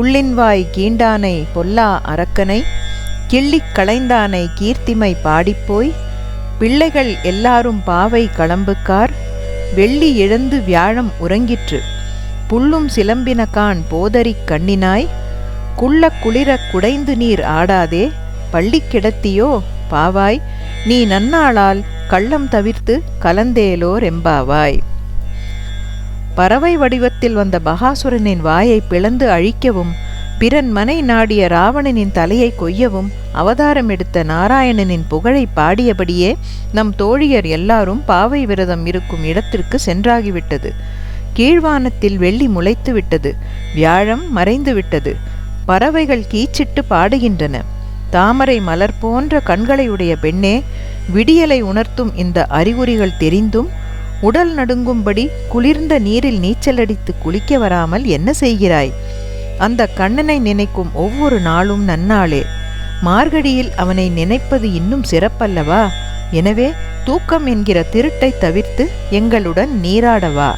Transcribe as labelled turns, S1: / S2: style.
S1: புள்ளின்வாய் கீண்டானை பொல்லா அரக்கனை கிள்ளிக் களைந்தானை கீர்த்திமை பாடிப்போய் பிள்ளைகள் எல்லாரும் பாவை களம்புக்கார் வெள்ளி எழுந்து வியாழம் உறங்கிற்று புல்லும் சிலம்பினகான் போதரிக் கண்ணினாய் குள்ளக் குளிரக் குடைந்து நீர் ஆடாதே பள்ளி கிடத்தியோ பாவாய் நீ நன்னாளால் கள்ளம் தவிர்த்து கலந்தேலோர் எம்பாவாய். பறவை வடிவத்தில் வந்த பகாசுரனின் வாயை பிளந்து அழிக்கவும் பிறன் மனை நாடிய ராவணனின் தலையை கொய்யவும் அவதாரம் எடுத்த நாராயணனின் புகழை பாடியபடியே நம் தோழியர் எல்லாரும் பாவை விரதம் இருக்கும் இடத்திற்கு சென்றாகிவிட்டது. கீழ்வானத்தில் வெள்ளி முளைத்து விட்டது. வியாழம் மறைந்து விட்டது. பறவைகள் கீச்சிட்டு பாடுகின்றன. தாமரை மலர் போன்ற கண்களையுடைய பெண்ணே, விடியலை உணர்த்தும் இந்த அறிகுறிகள் தெரிந்தும் உடல் நடுங்கும்படி குளிர்ந்த நீரில் நீச்சலடித்து குளிக்க வராமல் என்ன செய்கிறாய்? அந்த கண்ணனை நினைக்கும் ஒவ்வொரு நாளும் நன்னாளே. மார்கழியில் அவனை நினைப்பது இன்னும் சிறப்பல்லவா? எனவே தூக்கம் என்கிற திருட்டை தவிர்த்து எங்களுடன் நீராடவா.